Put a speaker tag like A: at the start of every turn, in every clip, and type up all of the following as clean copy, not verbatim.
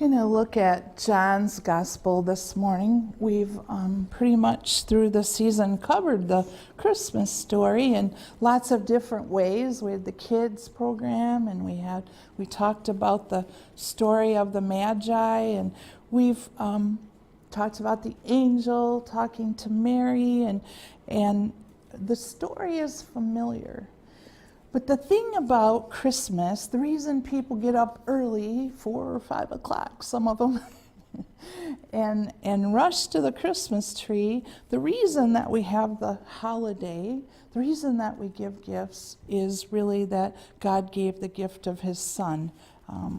A: Going to look at John's Gospel this morning. We've pretty much through the season covered the Christmas story in lots of different ways. We had the kids program, and we talked about the story of the Magi, and we've talked about the angel talking to Mary, and the story is familiar. But the thing about Christmas, the reason people get up early, 4 or 5 o'clock, some of them, and rush to the Christmas tree, the reason that we have the holiday, the reason that we give gifts is really that God gave the gift of his Son.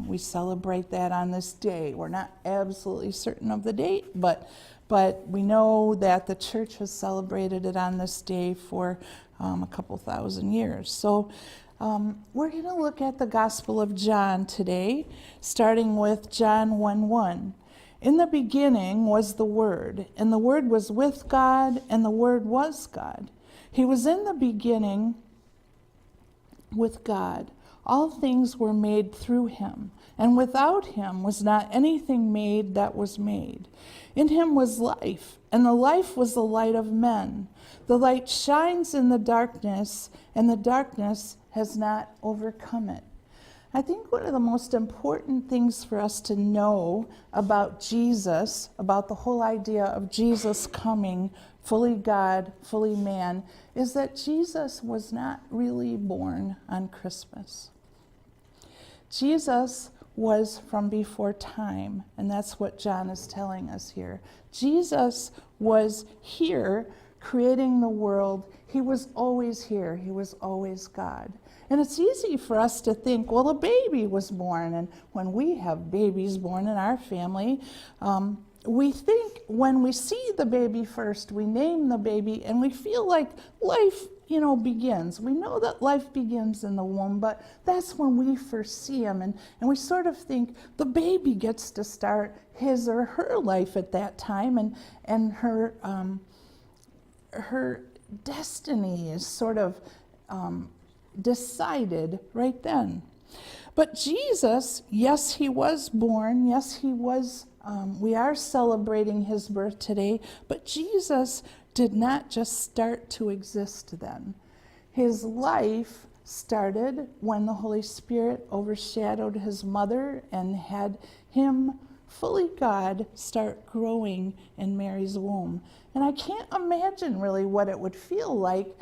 A: We celebrate that on this day. We're not absolutely certain of the date, but we know that the church has celebrated it on this day for a couple thousand years. So we're going to look at the Gospel of John today, starting with John 1:1. In the beginning was the Word, and the Word was with God, and the Word was God. He was in the beginning with God. All things were made through him, and without him was not anything made that was made. In him was life, and the life was the light of men. The light shines in the darkness, and the darkness has not overcome it. I think one of the most important things for us to know about Jesus, about the whole idea of Jesus coming, fully God, fully man, is that Jesus was not really born on Christmas. Jesus was from before time, and that's what John is telling us here. Jesus was here creating the world. He was always here. He was always God. And it's easy for us to think, well, a baby was born, and when we have babies born in our family, we think when we see the baby first, we name the baby, and we feel like life begins. We know that life begins in the womb, but that's when we first see him, and we sort of think the baby gets to start his or her life at that time, and her destiny is sort of decided right then. But Jesus, yes, he was born. Yes, he was. We are celebrating his birth today, but Jesus did not just start to exist then. His life started when the Holy Spirit overshadowed his mother and had him, fully God, start growing in Mary's womb. And I can't imagine really what it would feel like.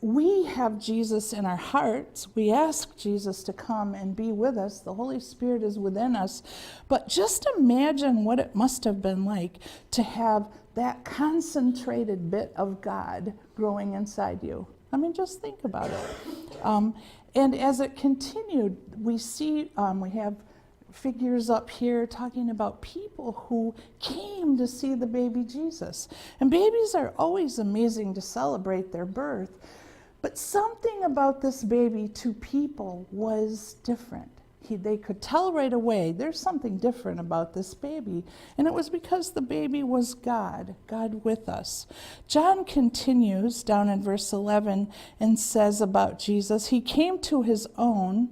A: We have Jesus in our hearts. We ask Jesus to come and be with us. The Holy Spirit is within us. But just imagine what it must have been like to have that concentrated bit of God growing inside you. I mean, just think about it. And as it continued, we see, we have figures up here talking about people who came to see the baby Jesus. And babies are always amazing to celebrate their birth, but something about this baby to people was different. They could tell right away, there's something different about this baby. And it was because the baby was God with us. John continues down in verse 11 and says about Jesus, he came to his own,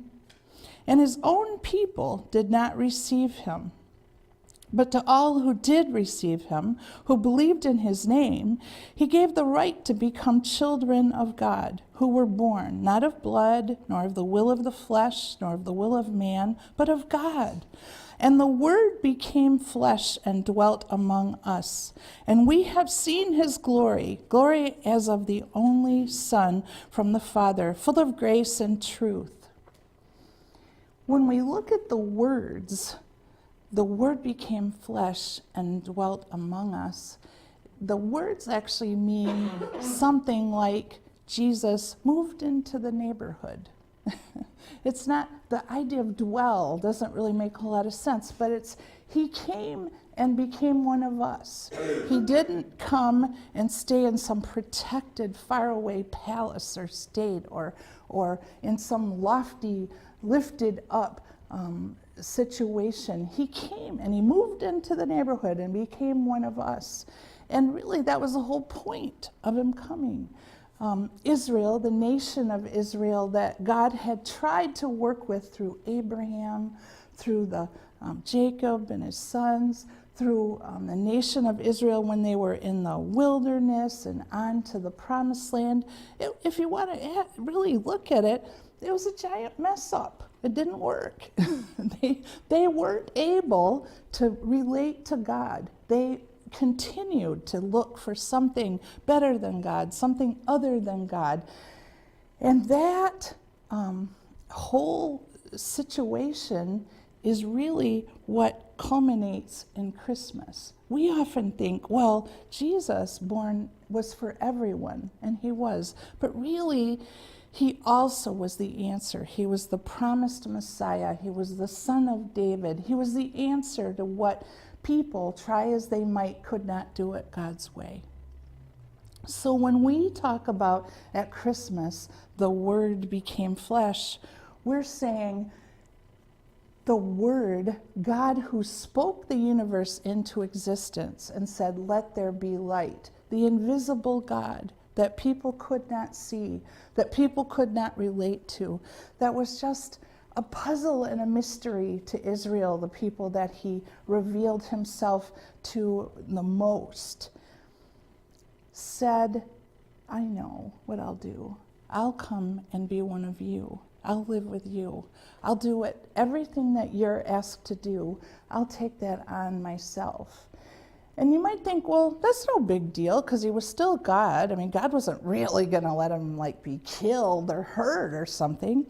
A: and his own people did not receive him. But to all who did receive him, who believed in his name, he gave the right to become children of God, who were born not of blood, nor of the will of the flesh, nor of the will of man, but of God. And the Word became flesh and dwelt among us. And we have seen his glory, glory as of the only Son from the Father, full of grace and truth. When we look at the words, the Word became flesh and dwelt among us, the words actually mean something like Jesus moved into the neighborhood. It's not, the idea of dwell doesn't really make a lot of sense, but it's he came and became one of us. He didn't come and stay in some protected, faraway palace or state or in some lofty, lifted up situation. He came and he moved into the neighborhood and became one of us. And really that was the whole point of him coming. Israel, the nation of Israel that God had tried to work with through Abraham, through the Jacob and his sons, through the nation of Israel when they were in the wilderness and on to the promised land. If you want to really look at it, it was a giant mess up. It didn't work. They weren't able to relate to God. They continued to look for something better than God, something other than God. And that whole situation is really what culminates in Christmas. We often think, well, Jesus born was for everyone, and he was. But really, he also was the answer. He was the promised Messiah. He was the Son of David. He was the answer to what people, try as they might, could not do it God's way. So when we talk about at Christmas, the Word became flesh, we're saying the Word, God who spoke the universe into existence and said, let there be light, the invisible God that people could not see, that people could not relate to, that was just a puzzle and a mystery to Israel, the people that he revealed himself to the most, said, I know what I'll do. I'll come and be one of you. I'll live with you. I'll do it. Everything that you're asked to do, I'll take that on myself. And you might think, well, that's no big deal because he was still God. I mean, God wasn't really going to let him be killed or hurt or something.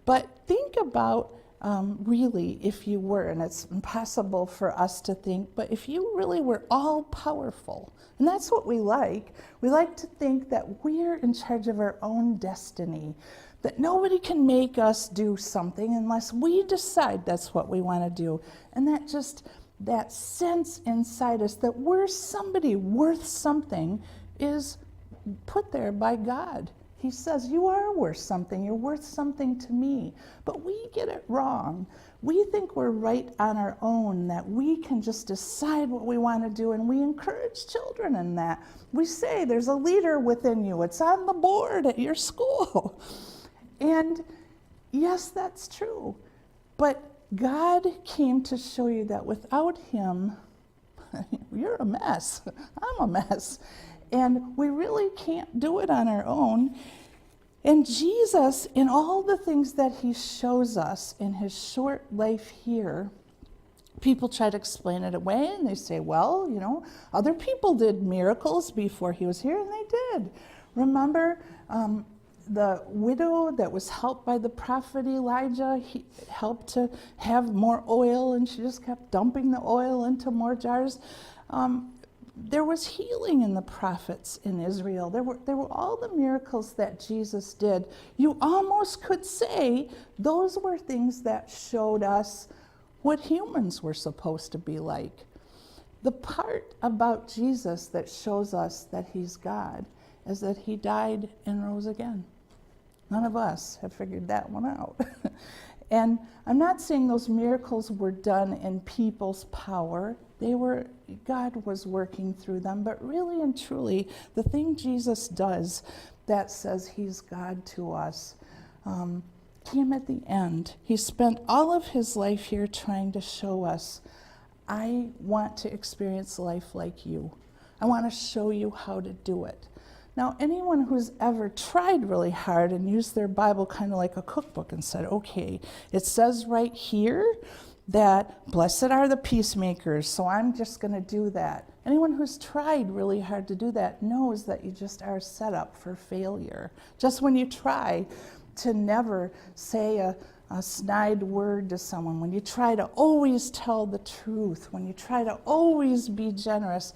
A: But think about really if you were, and it's impossible for us to think, but if you really were all powerful, and that's what we like to think that we're in charge of our own destiny, that nobody can make us do something unless we decide that's what we want to do. And that sense inside us that we're somebody worth something is put there by God. He says, you are worth something. You're worth something to me. But we get it wrong. We think we're right on our own, that we can just decide what we want to do, and we encourage children in that. We say there's a leader within you. It's on the board at your school. And yes, that's true. But God came to show you that without him, you're a mess. I'm a mess. And we really can't do it on our own. And Jesus, in all the things that he shows us in his short life here, people try to explain it away, and they say, well, other people did miracles before he was here, and they did. Remember the widow that was helped by the prophet Elijah? He helped to have more oil, and she just kept dumping the oil into more jars. There was healing in the prophets in Israel. There were all the miracles that Jesus did. You almost could say those were things that showed us what humans were supposed to be like. The part about Jesus that shows us that he's God is that he died and rose again. None of us have figured that one out. And I'm not saying those miracles were done in people's power. God was working through them, but really and truly, the thing Jesus does that says he's God to us came at the end. He spent all of his life here trying to show us, I want to experience life like you. I want to show you how to do it. Now, anyone who's ever tried really hard and used their Bible kind of like a cookbook and said, okay, it says right here that blessed are the peacemakers, so I'm just going to do that. Anyone who's tried really hard to do that knows that you just are set up for failure. Just when you try to never say a snide word to someone, when you try to always tell the truth, when you try to always be generous,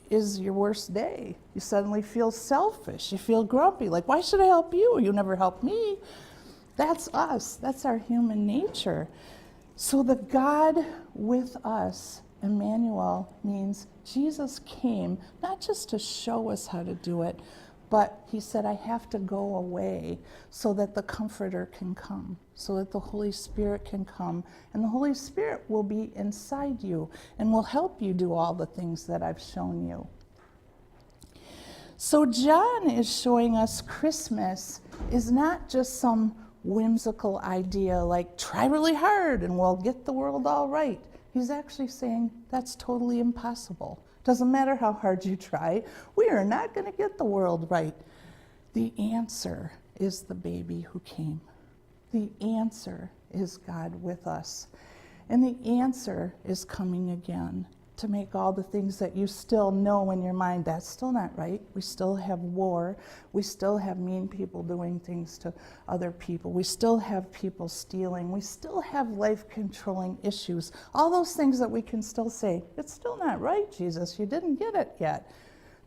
A: is your worst day. You suddenly feel selfish. You feel grumpy. Like, why should I help you? You never help me. That's us. That's our human nature. So the God with us, Emmanuel, means Jesus came not just to show us how to do it, but he said, I have to go away so that the Comforter can come, so that the Holy Spirit can come. And the Holy Spirit will be inside you and will help you do all the things that I've shown you. So John is showing us Christmas is not just some whimsical idea like try really hard and we'll get the world all right. He's actually saying that's totally impossible. Doesn't matter how hard you try, we are not going to get the world right. The answer is the baby who came. The answer is God with us. And the answer is coming again to make all the things that you still know in your mind, that's still not right. We still have war. We still have mean people doing things to other people. We still have people stealing. We still have life-controlling issues. All those things that we can still say, it's still not right, Jesus. You didn't get it yet.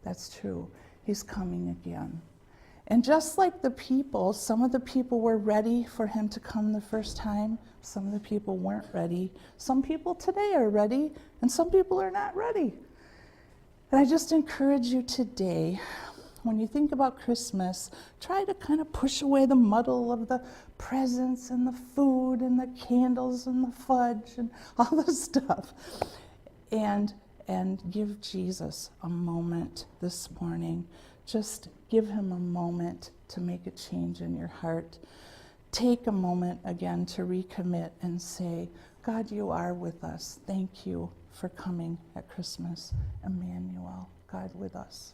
A: That's true. He's coming again. And just like the people, some of the people were ready for him to come the first time. Some of the people weren't ready. Some people today are ready, and some people are not ready. And I just encourage you today, when you think about Christmas, try to kind of push away the muddle of the presents and the food and the candles and the fudge and all the stuff. And give Jesus a moment this morning. Just give him a moment to make a change in your heart. Take a moment again to recommit and say, God, you are with us. Thank you for coming at Christmas. Emmanuel, God with us.